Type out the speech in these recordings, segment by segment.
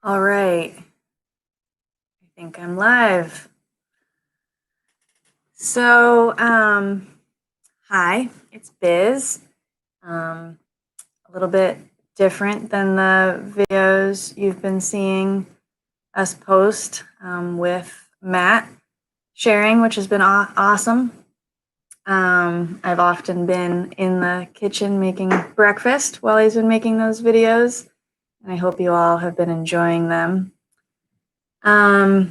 All right, I think I'm live. So, hi, it's Biz. A little bit different than the videos you've been seeing us post with Matt sharing, which has been awesome. I've often been in the kitchen making breakfast while he's been making those videos, and I hope you all have been enjoying them. I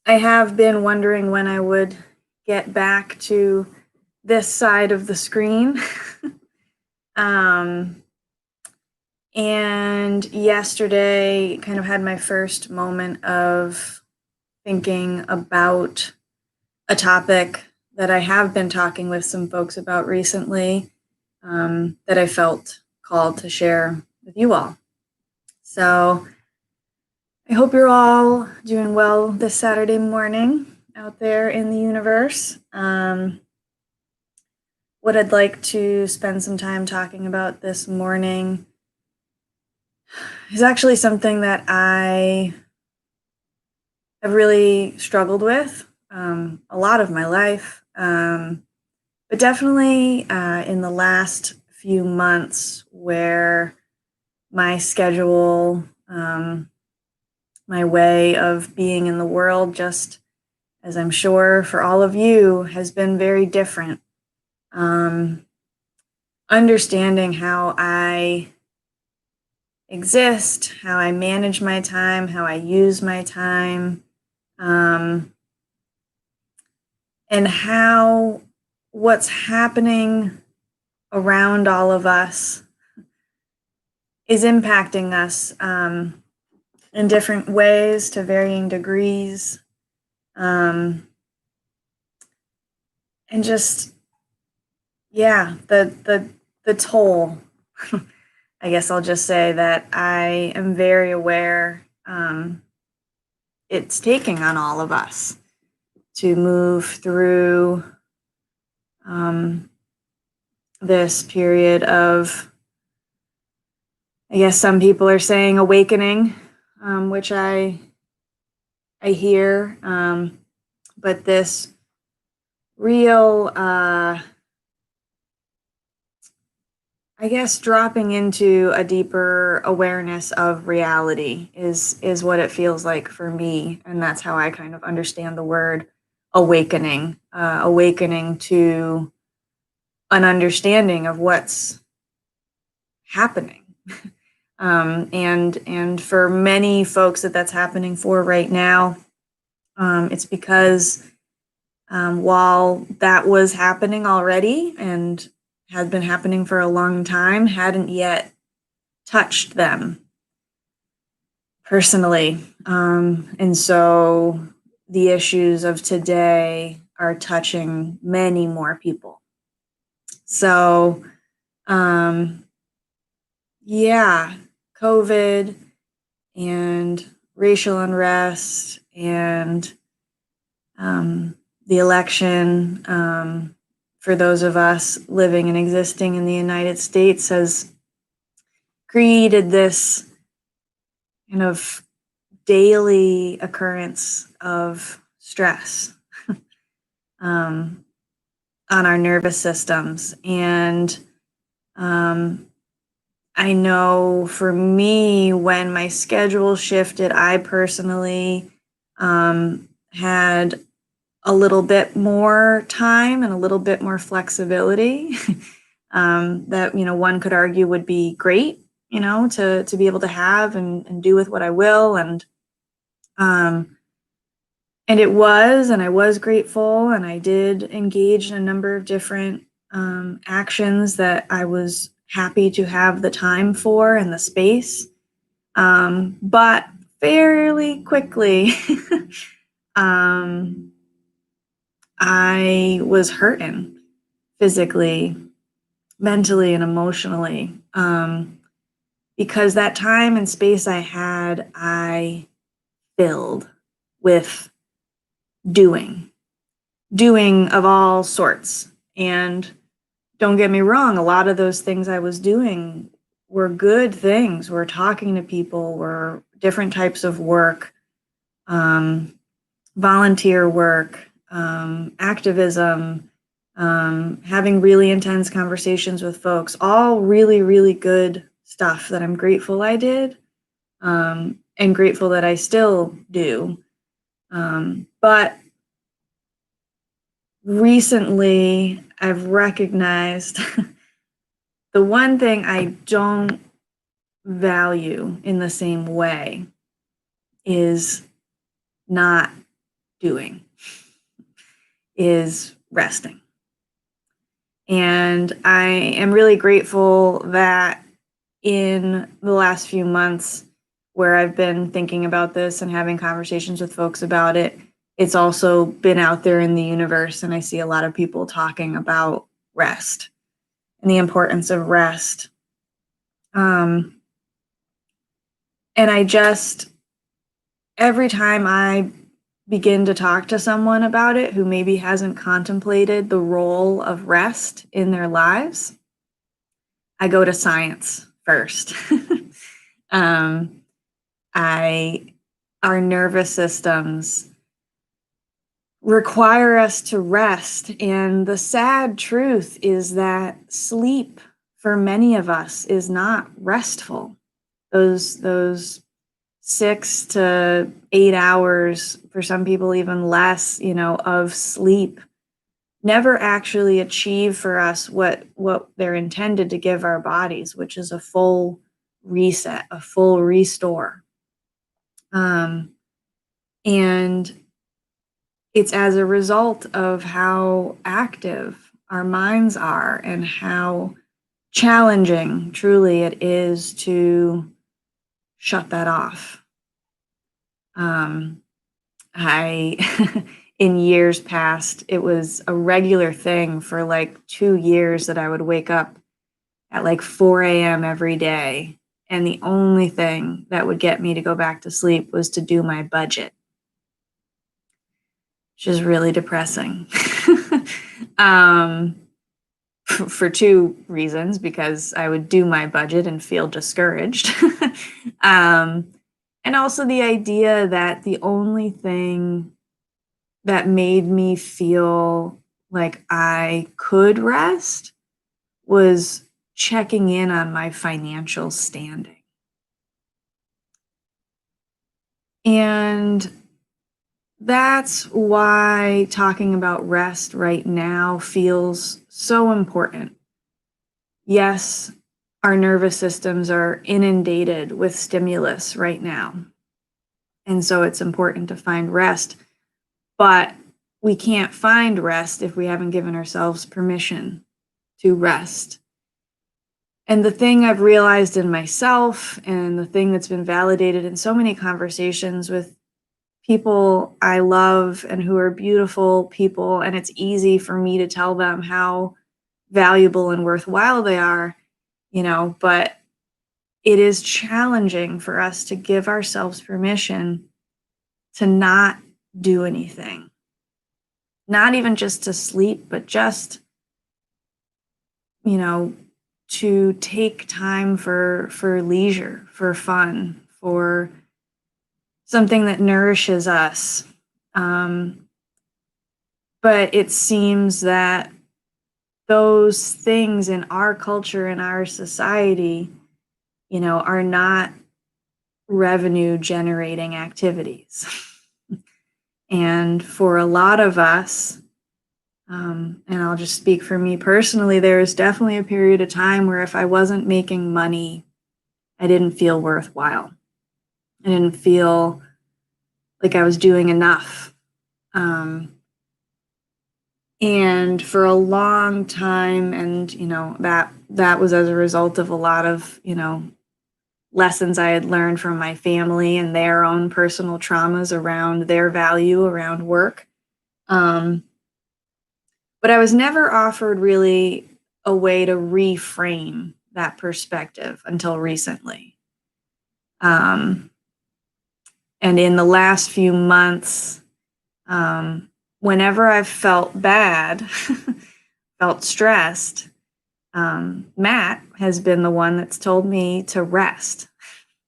have been wondering when I would get back to this side of the screen. And yesterday kind of had my first moment of thinking about a topic that I have been talking with some folks about recently, that I felt called to share with you all. So I hope you're all doing well this Saturday morning out there in the universe. What I'd like to spend some time talking about this morning is actually something that I have really struggled with a lot of my life, but definitely in the last few months, where my schedule, my way of being in the world, just as I'm sure for all of you, has been very different. Understanding how I exist, how I manage my time, how I use my time, and how what's happening around all of us is impacting us in different ways to varying degrees. And just, yeah, the toll. I guess I'll just say that I am very aware it's taking on all of us to move through this period of, I guess some people are saying awakening, which I hear, but this real, I guess dropping into a deeper awareness of reality is what it feels like for me, and that's how I kind of understand the word awakening. Awakening to an understanding of what's happening, and for many folks that's happening for right now, it's because while that was happening already and had been happening for a long time, hadn't yet touched them personally. And so the issues of today are touching many more people. So, yeah, COVID and racial unrest and the election, for those of us living and existing in the United States, has created this kind of daily occurrence of stress on our nervous systems. And I know for me, when my schedule shifted, I personally had a little bit more time and a little bit more flexibility that, one could argue would be great, to be able to have and do with what I will. And it was, and I was grateful, and I did engage in a number of different actions that I was happy to have the time for and the space. But fairly quickly, I was hurting physically, mentally, and emotionally, because that time and space I had, I filled with doing of all sorts. And don't get me wrong, a lot of those things I was doing were good things. We're talking to people, we're different types of work, volunteer work, activism, having really intense conversations with folks, all really, really good stuff that I'm grateful I did, and grateful that I still do. But recently, I've recognized the one thing I don't value in the same way is not doing, is resting. And I am really grateful that in the last few months where I've been thinking about this and having conversations with folks about it, it's also been out there in the universe, and I see a lot of people talking about rest and the importance of rest. And I just, every time I begin to talk to someone about it who maybe hasn't contemplated the role of rest in their lives, I go to science first. Our nervous systems require us to rest. And the sad truth is that sleep for many of us is not restful. Those 6 to 8 hours, for some people even less, of sleep never actually achieve for us what they're intended to give our bodies, which is a full reset, a full restore. And it's as a result of how active our minds are and how challenging truly it is to shut that off. In years past, it was a regular thing for like 2 years that I would wake up at like 4 a.m. every day. And the only thing that would get me to go back to sleep was to do my budget, which is really depressing. For 2 reasons, because I would do my budget and feel discouraged. And also the idea that the only thing that made me feel like I could rest was checking in on my financial standing. And that's why talking about rest right now feels so important. Yes, our nervous systems are inundated with stimulus right now. And so it's important to find rest. But we can't find rest if we haven't given ourselves permission to rest. And the thing I've realized in myself, and the thing that's been validated in so many conversations with people I love and who are beautiful people, and it's easy for me to tell them how valuable and worthwhile they are, but it is challenging for us to give ourselves permission to not do anything. Not even just to sleep, but just, to take time for leisure, for fun, for something that nourishes us. But it seems that those things in our culture, in our society, are not revenue generating activities. And for a lot of us, and I'll just speak for me personally, there was definitely a period of time where if I wasn't making money, I didn't feel worthwhile. I didn't feel like I was doing enough. And for a long time, and that was as a result of a lot of lessons I had learned from my family and their own personal traumas around their value around work. But I was never offered really a way to reframe that perspective until recently. And in the last few months, whenever I've felt bad, felt stressed, Matt has been the one that's told me to rest.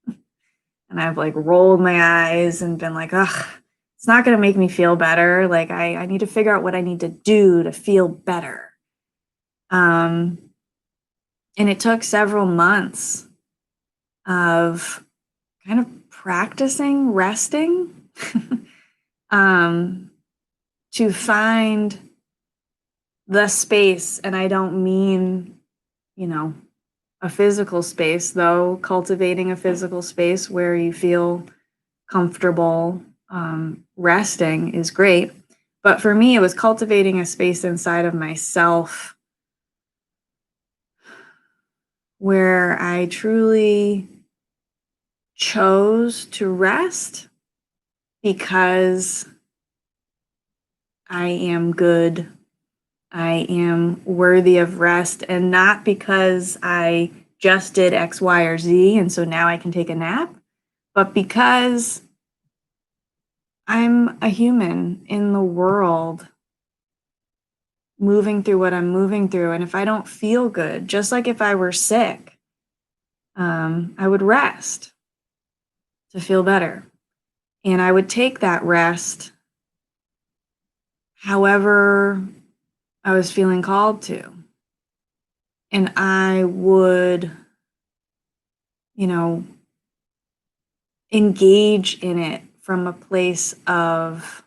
And I've like rolled my eyes and been like, ugh, it's not going to make me feel better. Like I need to figure out what I need to do to feel better. And it took several months of kind of practicing resting to find the space. And I don't mean, you know, a physical space, though cultivating a physical space where you feel comfortable resting is great. But for me, it was cultivating a space inside of myself where I truly chose to rest because I am good. I am worthy of rest, and not because I just did X, Y, or Z, and so now I can take a nap, but because I'm a human in the world moving through what I'm moving through. And if I don't feel good, just like if I were sick, I would rest to feel better. And I would take that rest however I was feeling called to. And I would, engage in it from a place of,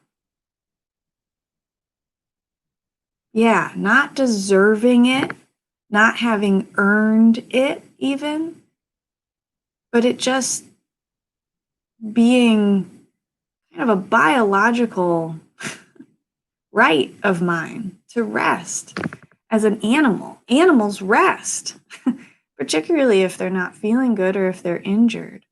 not deserving it, not having earned it even, but it just being kind of a biological right of mine to rest. As an animal, animals rest, particularly if they're not feeling good or if they're injured.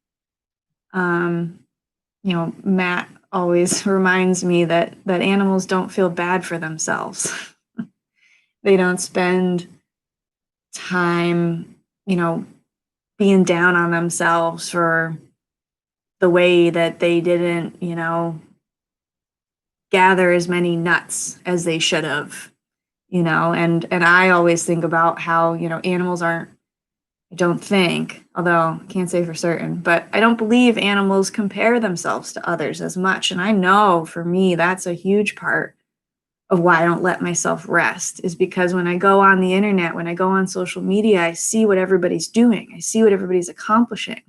Matt always reminds me that animals don't feel bad for themselves. They don't spend time, being down on themselves for the way that they didn't, gather as many nuts as they should have, and I always think about how, animals aren't, I don't think, although I can't say for certain, but I don't believe animals compare themselves to others as much. And I know for me, that's a huge part of why I don't let myself rest, is because when I go on the internet, when I go on social media, I see what everybody's doing. I see what everybody's accomplishing.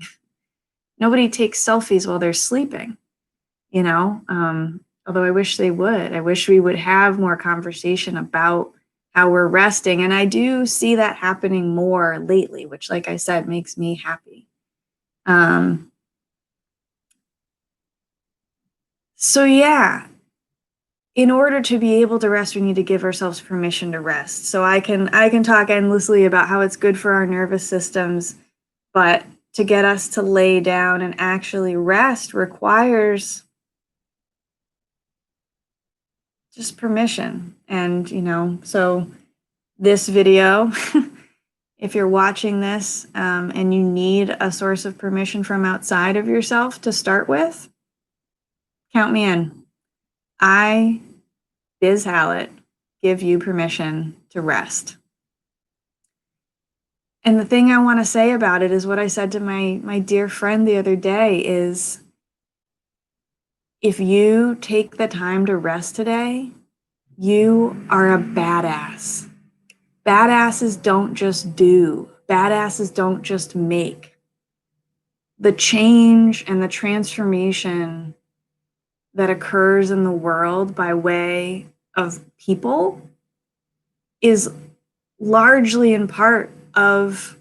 Nobody takes selfies while they're sleeping, although I wish they would. I wish we would have more conversation about how we're resting. And I do see that happening more lately, which, like I said, makes me happy. In order to be able to rest, we need to give ourselves permission to rest. So I can talk endlessly about how it's good for our nervous systems, but to get us to lay down and actually rest requires just permission. And, so this video, if you're watching this and you need a source of permission from outside of yourself to start with, count me in. I, Biz Hallett, give you permission to rest. And the thing I want to say about it is what I said to my dear friend the other day is, if you take the time to rest today, you are a badass. Badasses don't just do. Badasses don't just make. The change and the transformation that occurs in the world by way of people is largely in part of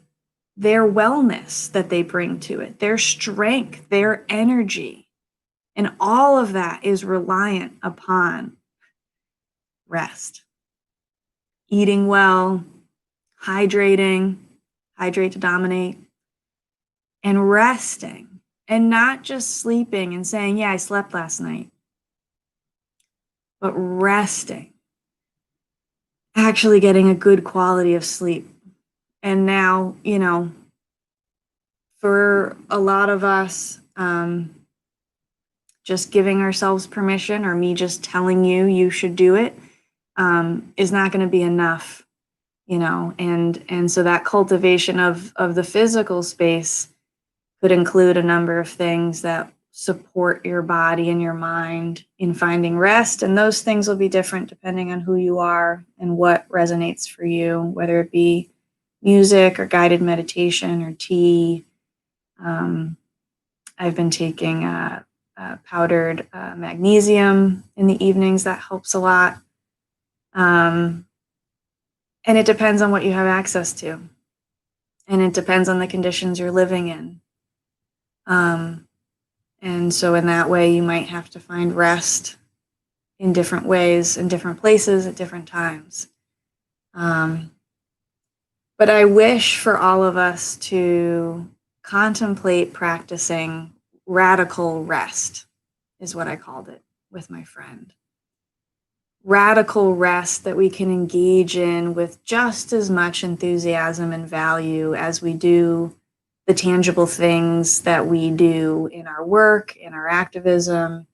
their wellness that they bring to it, their strength, their energy. And all of that is reliant upon rest. Eating well, hydrating, hydrate to dominate, and resting. And not just sleeping and saying, yeah, I slept last night, but resting. Actually getting a good quality of sleep. And now, for a lot of us, just giving ourselves permission, or me just telling you should do it, is not going to be enough. and so that cultivation of the physical space could include a number of things that support your body and your mind in finding rest. And those things will be different depending on who you are and what resonates for you, whether it be music or guided meditation or tea. I've been taking powdered magnesium in the evenings. That helps a lot. And it depends on what you have access to. And it depends on the conditions you're living in. And so in that way, you might have to find rest in different ways, in different places, at different times. But I wish for all of us to contemplate practicing radical rest, is what I called it with my friend. Radical rest that we can engage in with just as much enthusiasm and value as we do the tangible things that we do in our work, in our activism,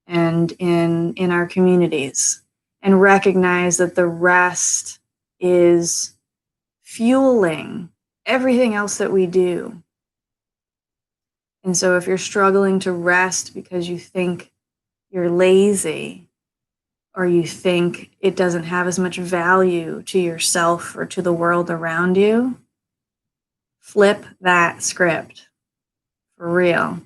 and in our communities, and recognize that the rest is fueling everything else that we do. And so if you're struggling to rest because you think you're lazy, or you think it doesn't have as much value to yourself or to the world around you, flip that script, for real.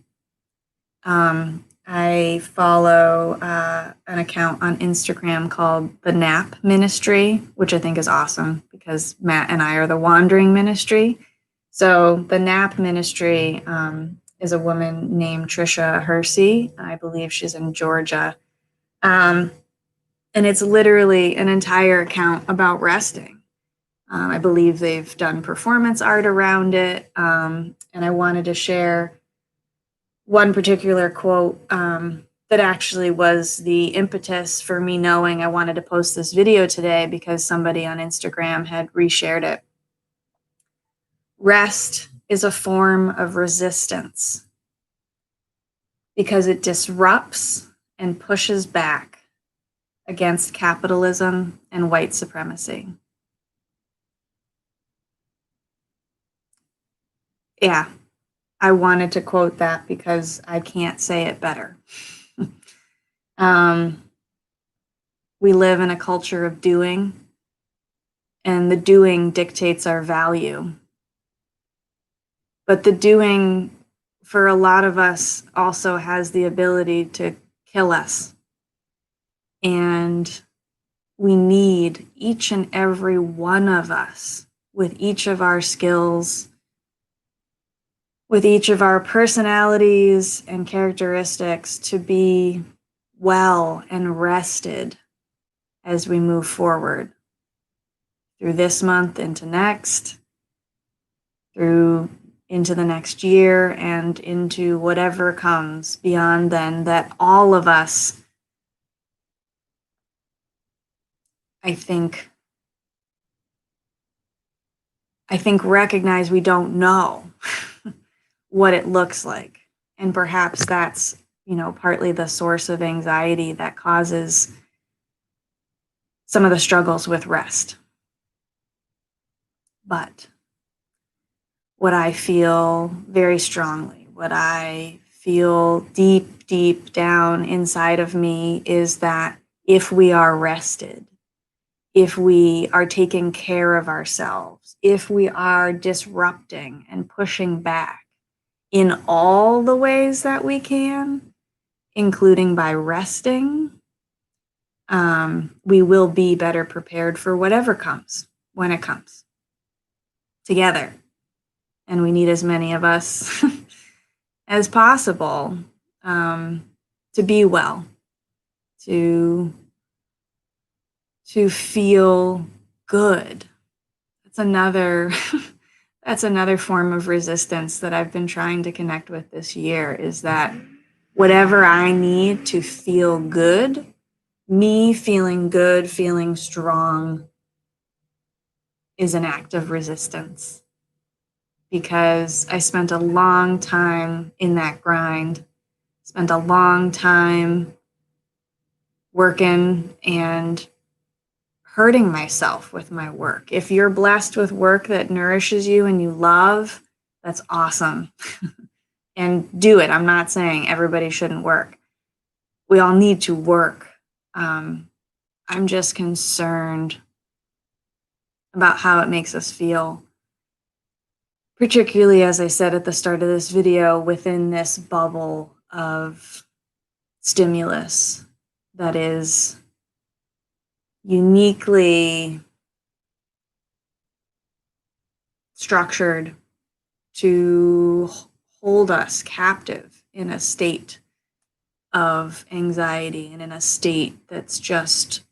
I follow an account on Instagram called The Nap Ministry, which I think is awesome because Matt and I are the Wandering Ministry. So The Nap Ministry is a woman named Trisha Hersey. I believe she's in Georgia. And it's literally an entire account about resting. I believe they've done performance art around it. And I wanted to share one particular quote that actually was the impetus for me knowing I wanted to post this video today because somebody on Instagram had reshared it. Rest is a form of resistance because it disrupts and pushes back against capitalism and white supremacy. Yeah, I wanted to quote that because I can't say it better. We live in a culture of doing, and the doing dictates our value. But the doing, for a lot of us, also has the ability to kill us. And we need each and every one of us with each of our skills, with each of our personalities and characteristics to be well and rested as we move forward through this month into next, through into the next year, and into whatever comes beyond then, that all of us, I think recognize we don't know what it looks like. And perhaps that's, partly the source of anxiety that causes some of the struggles with rest. But what I feel very strongly, what I feel deep, deep down inside of me is that if we are rested, if we are taking care of ourselves, if we are disrupting and pushing back in all the ways that we can, including by resting, we will be better prepared for whatever comes when it comes together. And we need as many of us as possible to be well, to feel good. That's another form of resistance that I've been trying to connect with this year, is that whatever I need to feel good, me feeling good, feeling strong, is an act of resistance. Because I spent a long time in that grind, spent a long time working and hurting myself with my work. If you're blessed with work that nourishes you and you love, that's awesome. And do it. I'm not saying everybody shouldn't work. We all need to work. I'm just concerned about how it makes us feel, particularly, as I said at the start of this video, within this bubble of stimulus that is uniquely structured to hold us captive in a state of anxiety and in a state that's just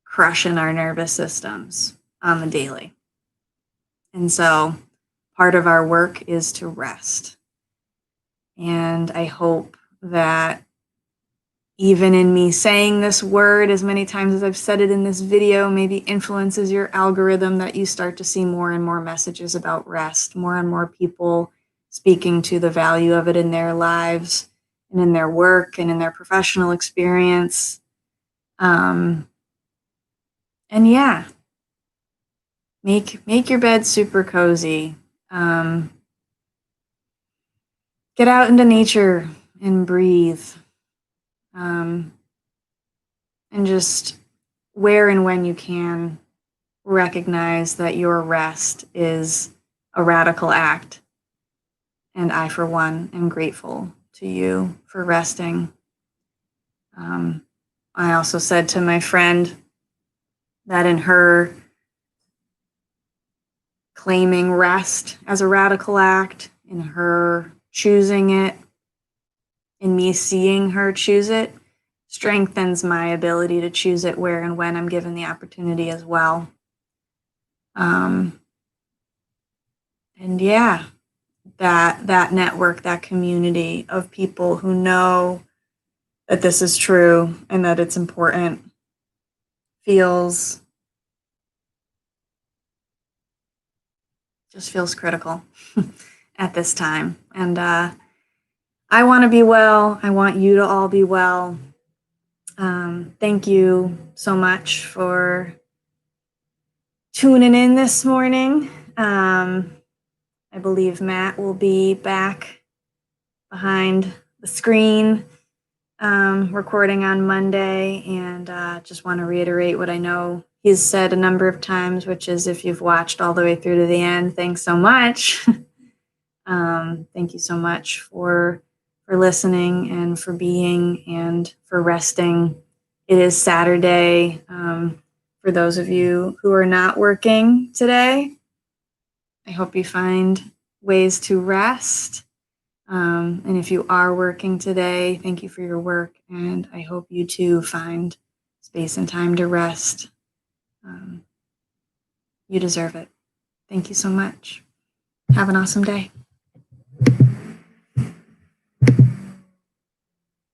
crushing our nervous systems on the daily. And so part of our work is to rest. And I hope that even in me saying this word as many times as I've said it in this video, maybe influences your algorithm, that you start to see more and more messages about rest, more and more people speaking to the value of it in their lives and in their work and in their professional experience. And yeah, make your bed super cozy. Get out into nature and breathe. And just where and when you can, recognize that your rest is a radical act. And I, for one, am grateful to you for resting. I also said to my friend that in her claiming rest as a radical act, in her choosing it, in me seeing her choose it, strengthens my ability to choose it where and when I'm given the opportunity as well. And yeah, that network, that community of people who know that this is true and that it's important feels critical at this time. And I want to be well. I want you to all be well. Thank you so much for tuning in this morning. I believe Matt will be back behind the screen recording on Monday, and just want to reiterate what I know he's said a number of times, which is, if you've watched all the way through to the end, thanks so much. Thank you so much for listening and for being and for resting. It is Saturday. For those of you who are not working today, I hope you find ways to rest. And if you are working today, thank you for your work. And I hope you too find space and time to rest. You deserve it. Thank you so much. Have an awesome day.